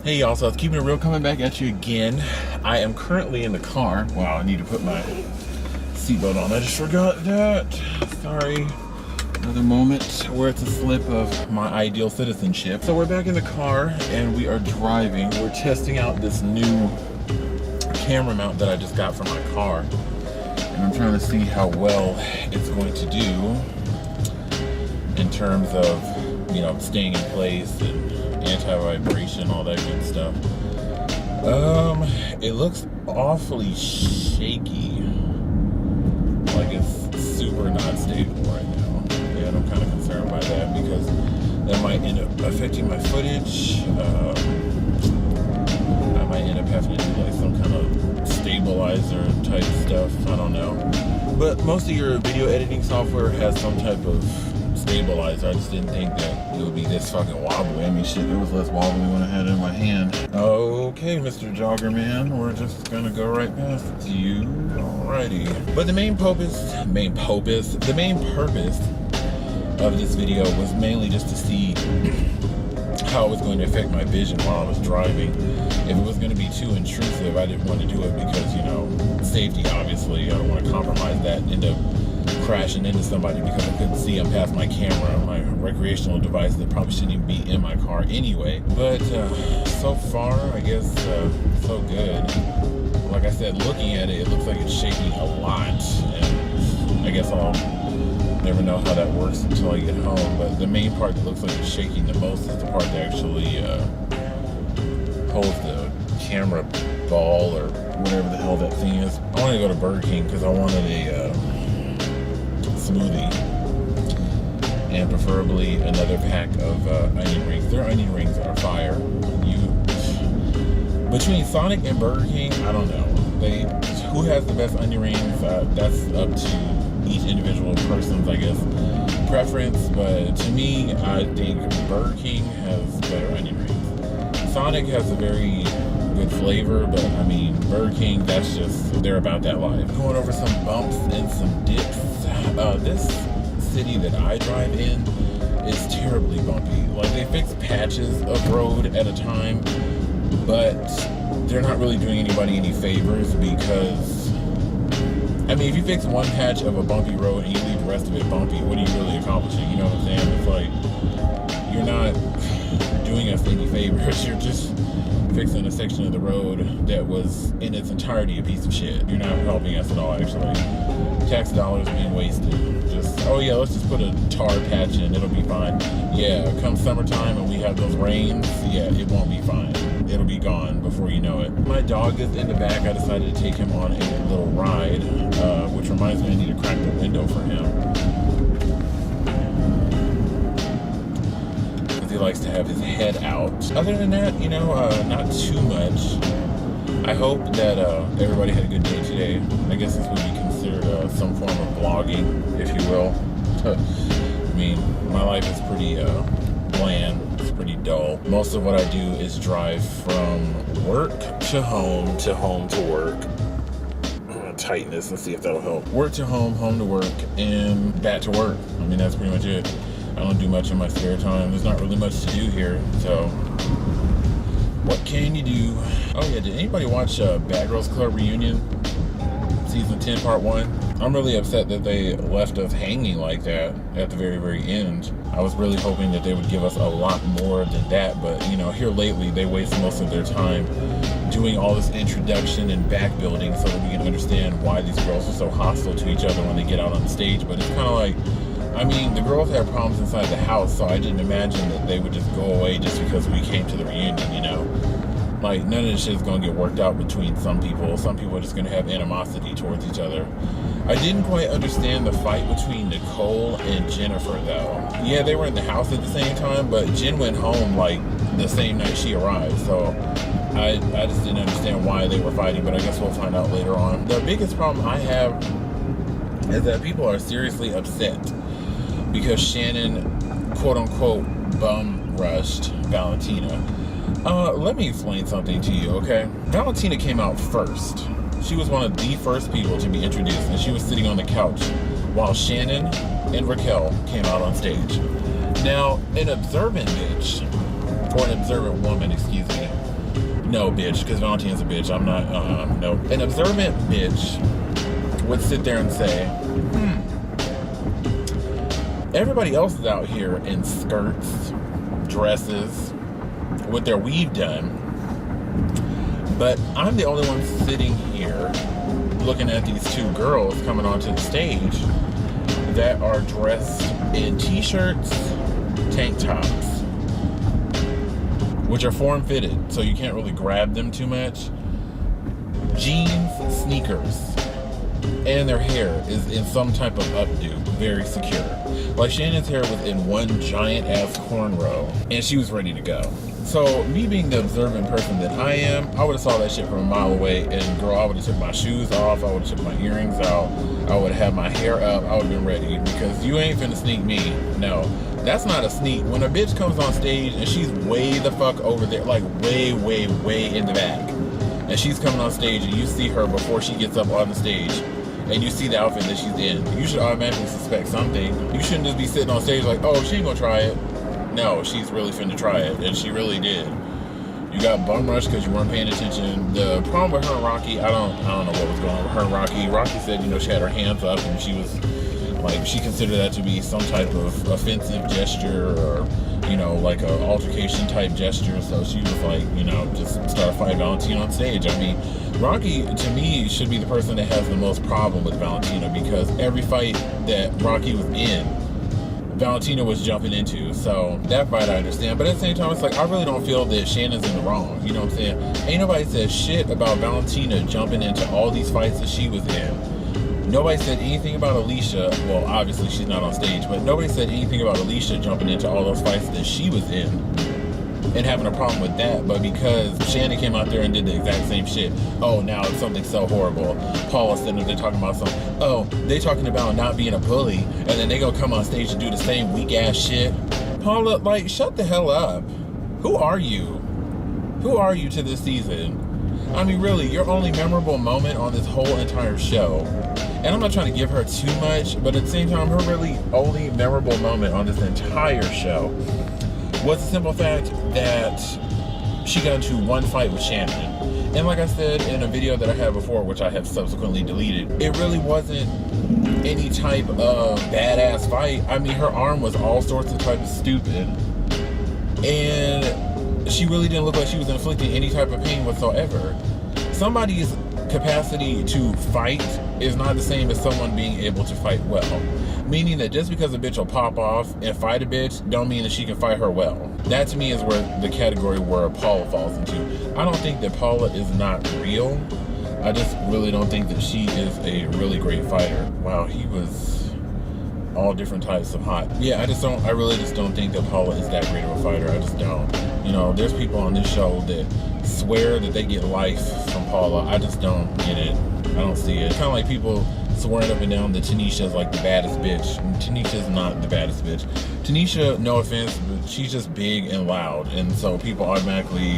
Hey y'all, so it's keeping it real coming back at you again. I am currently in the car. Wow, I need to put my seatbelt on. I just forgot that. Sorry. Another moment where it's a slip of my ideal citizenship. So we're back in the car and we are driving. We're testing out this new camera mount that I just got for my car. And I'm trying to see how well it's going to do in terms of, you know, staying in place and anti-vibration, all that good stuff. It looks awfully shaky. Like it's super not stable right now. And I'm kind of concerned by that because that might end up affecting my footage. I might end up having to do like some kind of stabilizer type stuff. I don't know. But most of your video editing software has some type of stabilizer. I just didn't think that it would be this fucking wobbly. I mean, shit, it was less wobbly when I had it in my hand. Okay, Mr. Jogger Man, we're just gonna go right past you. Alrighty. But the main purpose of this video was mainly just to see how it was going to affect my vision while I was driving. If it was going to be too intrusive, I didn't want to do it because, you know, safety, obviously. I don't want to compromise that and end up crashing into somebody because I couldn't see them past my camera, my recreational device that probably shouldn't even be in my car anyway. But so far, I guess, so good. Like I said, looking at it, it looks like it's shaking a lot. And I guess I'll never know how that works until I get home. But the main part that looks like it's shaking the most is the part that actually holds the camera ball or whatever the hell that thing is. I want to go to Burger King because I wanted a smoothie and preferably another pack of onion rings. Their onion rings are fire. Between Sonic and Burger King, I don't know. Who has the best onion rings? That's up to each individual person's, I guess, preference. But to me, I think Burger King has better onion rings. Sonic has a very good flavor, but I mean, Burger King, that's just, they're about that life. Going over some bumps and some dips. This city that I drive in is terribly bumpy. Like, they fix patches of road at a time, but they're not really doing anybody any favors because, I mean, if you fix one patch of a bumpy road and you leave the rest of it bumpy, what are you really accomplishing? You know what I'm saying? It's like, you're not doing us any favors. You're just fixing a section of the road that was in its entirety a piece of shit. You're not helping us at all, actually. Tax dollars being wasted. Just, oh yeah, let's just put a tar patch in, it'll be fine. Yeah, come summertime and we have those rains, yeah, it won't be fine. It'll be gone before you know it. My dog is in the back. I decided to take him on a little ride, which reminds me I need to crack the window for him. Because he likes to have his head out. Other than that, you know, not too much. I hope that everybody had a good day today. I guess this would be considered some form of vlogging, if you will. I mean, my life is pretty bland. It's pretty dull. Most of what I do is drive from work to home to work. I'm gonna tighten this and see if that'll help. Work to home, home to work, and back to work. I mean, that's pretty much it. I don't do much in my spare time. There's not really much to do here, so what can you do? Oh yeah, did anybody watch Bad Girls Club Reunion? Season 10, Part 1? I'm really upset that they left us hanging like that at the very, very end. I was really hoping that they would give us a lot more than that, but you know, here lately they waste most of their time doing all this introduction and back building so that we can understand why these girls are so hostile to each other when they get out on stage. But it's kind of like, I mean, the girls had problems inside the house, so I didn't imagine that they would just go away just because we came to the reunion, you know? Like, none of this shit is going to get worked out between some people. Some people are just going to have animosity towards each other. I didn't quite understand the fight between Nicole and Jennifer, though. Yeah, they were in the house at the same time, but Jen went home, like, the same night she arrived. So I just didn't understand why they were fighting, but I guess we'll find out later on. The biggest problem I have is that people are seriously upset because Shannon, quote-unquote, bum-rushed Valentina. Let me explain something to you, okay? Valentina came out first. She was one of the first people to be introduced, and she was sitting on the couch while Shannon and Raquel came out on stage. Now, an observant bitch, or an observant woman, excuse me, No, bitch, because Valentina's a bitch. I'm not, no. An observant bitch would sit there and say, everybody else is out here in skirts, dresses, with their weave done, but I'm the only one sitting here looking at these two girls coming onto the stage that are dressed in t-shirts, tank tops, which are form-fitted, so you can't really grab them too much, jeans, sneakers, and their hair is in some type of updo, very secure. Like, Shannon's hair was in one giant-ass cornrow, and she was ready to go. So, me being the observant person that I am, I would have saw that shit from a mile away, and girl, I would have took my shoes off, I would have took my earrings out, I would have had my hair up, I would have been ready, because you ain't finna sneak me. No, that's not a sneak. When a bitch comes on stage and she's way the fuck over there, like way, way, way in the back, and she's coming on stage and you see her before she gets up on the stage, and you see the outfit that she's in, you should automatically suspect something. You shouldn't just be sitting on stage like, oh, she ain't gonna try it. No, she's really finna try it, and she really did. You got bum rushed because you weren't paying attention. The problem with her and Rocky, I don't know what was going on with her and Rocky. Rocky said, you know, she had her hands up and she was like, she considered that to be some type of offensive gesture, or, you know, like a altercation type gesture. So she was like, you know, just start fighting Valentina on stage. I mean, Rocky, to me, should be the person that has the most problem with Valentina, because every fight that Rocky was in, Valentina was jumping into. So that fight I understand, but at the same time, it's like, I really don't feel that Shannon's in the wrong. You know what I'm saying? Ain't nobody said shit about Valentina jumping into all these fights that she was in. Nobody said anything about Alicia. Well, obviously she's not on stage, but nobody said anything about Alicia jumping into all those fights that she was in and having a problem with that. But because Shannon came out there and did the exact same shit, oh, now it's something so horrible. Paula's sitting there talking about something, oh, they talking about not being a bully, and then they gonna come on stage and do the same weak ass shit. Paula, like, shut the hell up. Who are you? Who are you to this season? I mean, really, your only memorable moment on this whole entire show, and I'm not trying to give her too much, but at the same time, her really only memorable moment on this entire show was the simple fact that she got into one fight with Shannon. And like I said in a video that I had before, which I have subsequently deleted, it really wasn't any type of badass fight. I mean, her arm was all sorts of type of stupid, and she really didn't look like she was inflicting any type of pain whatsoever. Somebody's capacity to fight is not the same as someone being able to fight well. Meaning that just because a bitch will pop off and fight a bitch, don't mean that she can fight her well. That to me is where the category where Paula falls into. I don't think that Paula is not real. I just really don't think that she is a really great fighter. Wow, he was all different types of hot. Yeah, I really just don't think that Paula is that great of a fighter. I just don't. You know, there's people on this show that swear that they get life from Paula. I just don't get it. I don't see it. Kind of like people swearing up and down that Tanisha is like the baddest bitch. And Tanisha's not the baddest bitch. Tanisha, no offense, but she's just big and loud, and so people automatically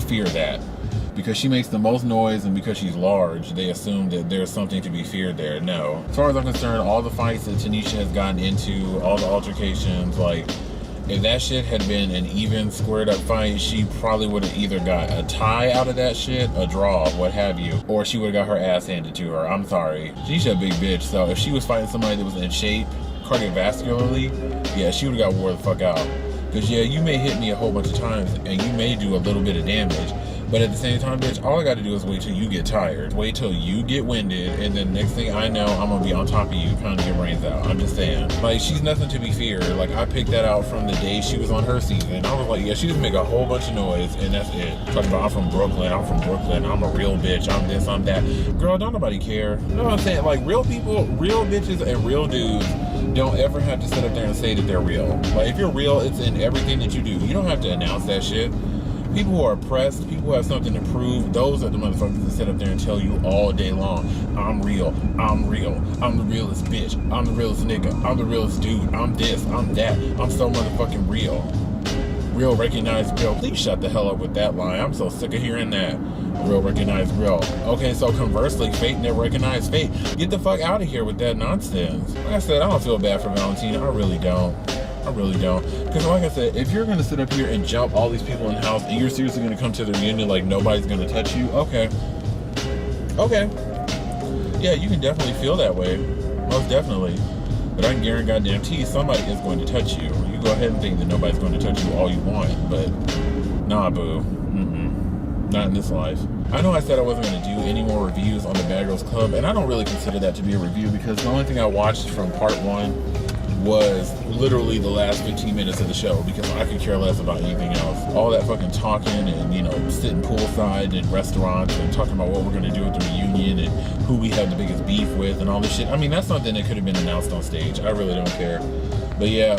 fear that. Because she makes the most noise and because she's large, they assume that there's something to be feared there. No. As far as I'm concerned, all the fights that Tanisha has gotten into, all the altercations, like, if that shit had been an even squared up fight, she probably would have either got a tie out of that shit, a draw, what have you, or she would have got her ass handed to her. I'm sorry. She's a big bitch, so if she was fighting somebody that was in shape cardiovascularly, yeah, she would have got wore the fuck out. Because yeah, you may hit me a whole bunch of times and you may do a little bit of damage, but at the same time, bitch, all I gotta do is wait till you get tired. Wait till you get winded, and then next thing I know, I'm gonna be on top of you, pounding your brains out. I'm just saying. Like, she's nothing to be feared. Like, I picked that out from the day she was on her season. I was like, yeah, she just make a whole bunch of noise, and that's it. Talking about, I'm from Brooklyn, I'm a real bitch, I'm this, I'm that. Girl, don't nobody care. You know what I'm saying? Like, real people, real bitches, and real dudes don't ever have to sit up there and say that they're real. Like, if you're real, it's in everything that you do. You don't have to announce that shit. People who are oppressed, people who have something to prove, those are the motherfuckers that sit up there and tell you all day long, I'm real, I'm the realest bitch, I'm the realest nigga, I'm the realest dude, I'm this, I'm that, I'm so motherfucking real. Real, recognized, real. Please shut the hell up with that line. I'm so sick of hearing that. Real, recognized, real. Okay, so conversely, fake never recognized fake. Get the fuck out of here with that nonsense. Like I said, I don't feel bad for Valentina. I really don't. I really don't. Because like I said, if you're going to sit up here and jump all these people in the house and you're seriously going to come to the reunion like nobody's going to touch you, okay. Okay. Yeah, you can definitely feel that way. Most definitely. But I can guarantee somebody is going to touch you. You go ahead and think that nobody's going to touch you all you want, but nah, boo. Not in this life. I know I said I wasn't going to do any more reviews on the Bad Girls Club, and I don't really consider that to be a review because the only thing I watched from part 1 was literally the last 15 minutes of the show because I could care less about anything else. All that fucking talking and, you know, sitting poolside in restaurants and talking about what we're going to do at the reunion and who we have the biggest beef with and all this shit. I mean, that's something that could have been announced on stage. I really don't care. But yeah,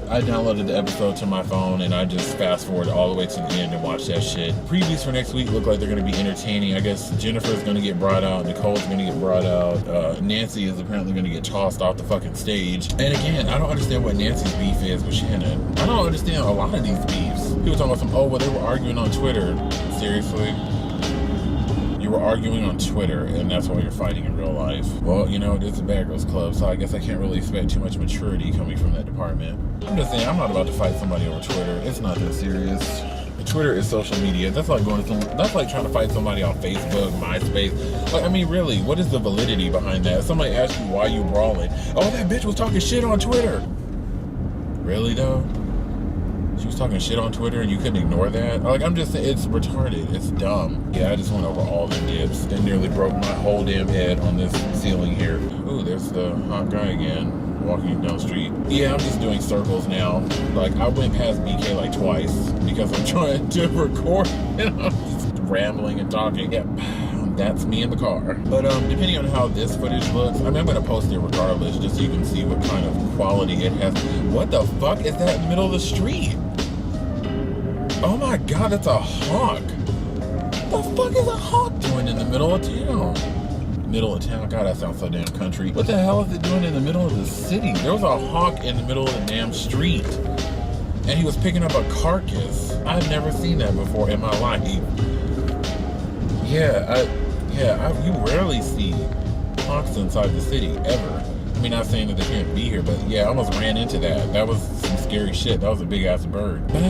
I downloaded the episode to my phone and I just fast forwarded all the way to the end and watched that shit. Previews for next week look like they're going to be entertaining. I guess Jennifer's going to get brought out, Nicole's going to get brought out, Nancy is apparently going to get tossed off the fucking stage. And again, I don't understand what Nancy's beef is with Shannon. I don't understand a lot of these beefs. People talking about some, oh, well, they were arguing on Twitter. Seriously? You were arguing on Twitter, and that's why you're fighting in real life. Well, you know, it is a Bad Girls Club, so I guess I can't really expect too much maturity coming from that department. I'm just saying, I'm not about to fight somebody over Twitter. It's not that serious. Twitter is social media. That's like that's like trying to fight somebody on Facebook, MySpace. Like, I mean, really, what is the validity behind that? If somebody asks you why you brawling, oh, that bitch was talking shit on Twitter. Really though? She was talking shit on Twitter and you couldn't ignore that? Like, I'm just saying, it's retarded. It's dumb. Yeah, I just went over all the dips and nearly broke my whole damn head on this ceiling here. Ooh, there's the hot guy again, walking down the street. Yeah, I'm just doing circles now. Like, I went past BK like twice because I'm trying to record and I'm just rambling and talking. Yep, that's me in the car. But depending on how this footage looks, I mean, I'm gonna post it regardless just so you can see what kind of quality it has. What the fuck is that in the middle of the street? Oh my god, that's a hawk. What the fuck is a hawk doing in the middle of town? Middle of town? God, that sounds so damn country. What the hell is it doing in the middle of the city? There was a hawk in the middle of the damn street. And he was picking up a carcass. I've never seen that before in my life. You rarely see hawks inside the city, ever. I mean, not saying that they can't be here, but yeah, I almost ran into that. That was some scary shit. That was a big-ass bird. But,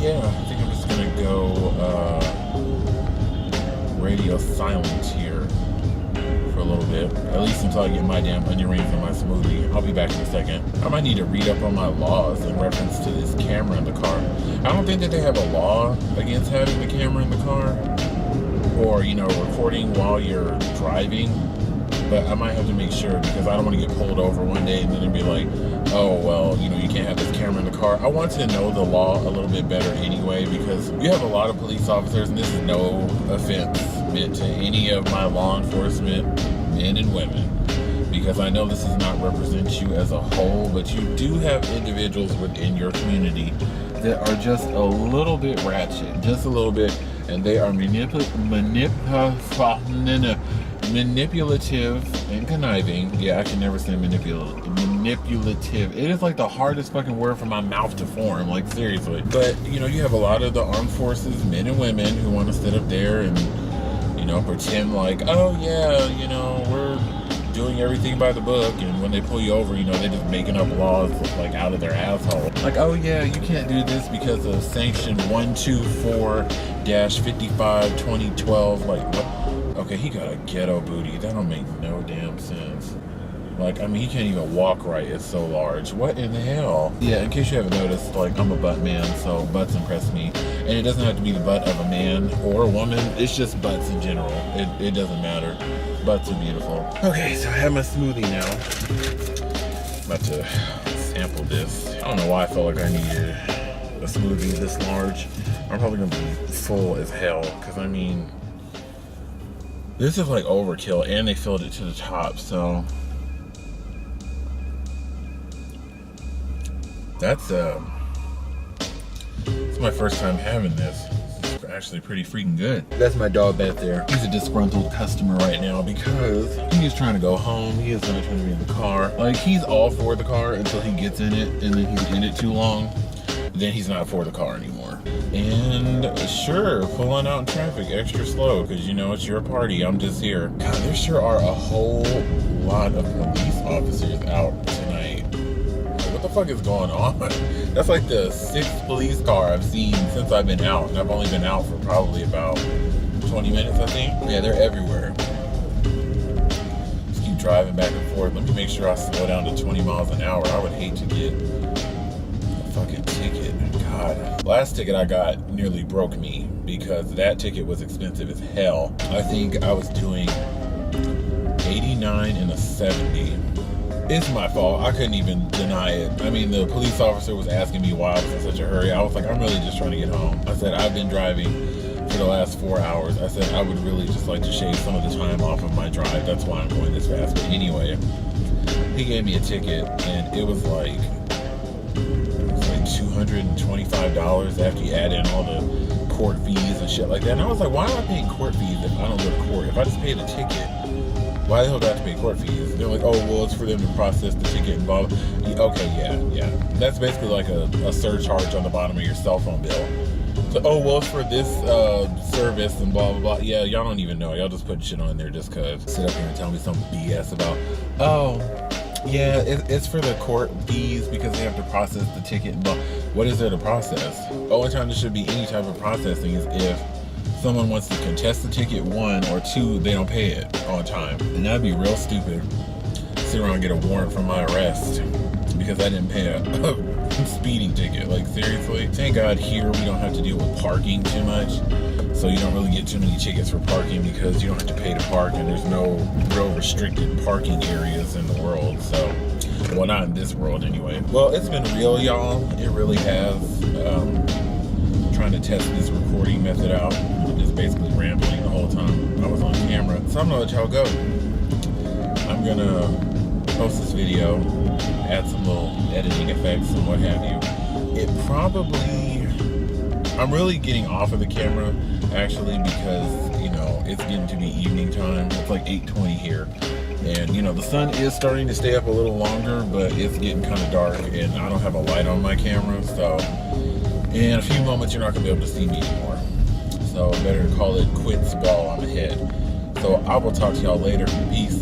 yeah, I think I'm just gonna go, radio silent here for a little bit. At least until I get my damn onion rings and my smoothie. I'll be back in a second. I might need to read up on my laws in reference to this camera in the car. I don't think that they have a law against having the camera in the car. Or, you know, recording while you're driving. But I might have to make sure because I don't want to get pulled over one day and then it'd be like, oh, well, you know, you can't have this camera in the car. I want to know the law a little bit better anyway because you have a lot of police officers, and this is no offense meant to any of my law enforcement men and women, because I know this does not represent you as a whole, but you do have individuals within your community that are just a little bit ratchet, just a little bit, and they are manipulative and conniving. Yeah, I can never say manipulative. It is like the hardest fucking word for my mouth to form, like seriously. But, you know, you have a lot of the armed forces, men and women, who want to sit up there and, you know, pretend like, oh yeah, you know, we're doing everything by the book, and when they pull you over, you know, they're just making up laws like out of their asshole. Like, oh yeah, you can't do this because of Sanction 124-55-2012. Like, what? Okay, he got a ghetto booty. That don't make no damn sense. Like, I mean, he can't even walk right. It's so large. What in the hell? Yeah, in case you haven't noticed, like, I'm a butt man, so butts impress me. And it doesn't have to be the butt of a man or a woman. It's just butts in general. It doesn't matter. Butts are beautiful. Okay, so I have my smoothie now. I'm about to sample this. I don't know why I felt like I needed a smoothie this large. I'm probably gonna be full as hell, because I mean, this is like overkill, and they filled it to the top, so that's it's my first time having this. It's actually pretty freaking good. That's my dog back there. He's a disgruntled customer right now because he's trying to go home. He is not trying to be in the car. Like, he's all for the car until he gets in it, and then he's in it too long. Then he's not for the car anymore. And sure, pulling out in traffic extra slow because, you know, it's your party. I'm just here. God, there sure are a whole lot of police officers out tonight. Like, what the fuck is going on? That's like the 6th police car I've seen since I've been out. And I've only been out for probably about 20 minutes, I think. Yeah, they're everywhere. Just keep driving back and forth. Let me make sure I slow down to 20 miles an hour. I would hate to get a fucking ticket. God. Last ticket I got nearly broke me because that ticket was expensive as hell. I think I was doing 89 and a 70. It's my fault. I couldn't even deny it. I mean, the police officer was asking me why I was in such a hurry. I was like, I'm really just trying to get home. I said, I've been driving for the last 4 hours. I said, I would really just like to shave some of the time off of my drive. That's why I'm going this fast. But anyway, he gave me a ticket, and it was like $225 after you add in all the court fees and shit like that. And I was like, why am I paying court fees if I don't go to court? If I just pay the ticket, why the hell do I have to pay court fees? They're like, oh, well, it's for them to process the ticket involved. Okay, yeah. That's basically like a surcharge on the bottom of your cell phone bill. So, oh, well, it's for this service and blah, blah, blah. Yeah, y'all don't even know. Y'all just put shit on there just because. Sit up here and tell me some BS about, oh, yeah, it's for the court fees because they have to process the ticket. But what is there to process? The only time there should be any type of processing is if someone wants to contest the ticket, 1, or 2, they don't pay it on time. And that'd be real stupid. Sit around and get a warrant for my arrest because I didn't pay a speeding ticket. Like, seriously? Thank God here we don't have to deal with parking too much. So you don't really get too many tickets for parking because you don't have to pay to park, and there's no real restricted parking areas in the world. So, well, not in this world anyway. Well, it's been real, y'all. It really has. Trying to test this recording method out. I'm just basically rambling the whole time I was on camera. So I'm gonna let y'all go. I'm gonna post this video, add some little editing effects and what have you. It probably, I'm really getting off of the camera actually because, you know, it's getting to be evening time. It's like 8:20 here. And, you know, the sun is starting to stay up a little longer, but it's getting kind of dark and I don't have a light on my camera. So in a few moments, you're not going to be able to see me anymore. So better call it quits while I'm ahead. So I will talk to y'all later. Peace.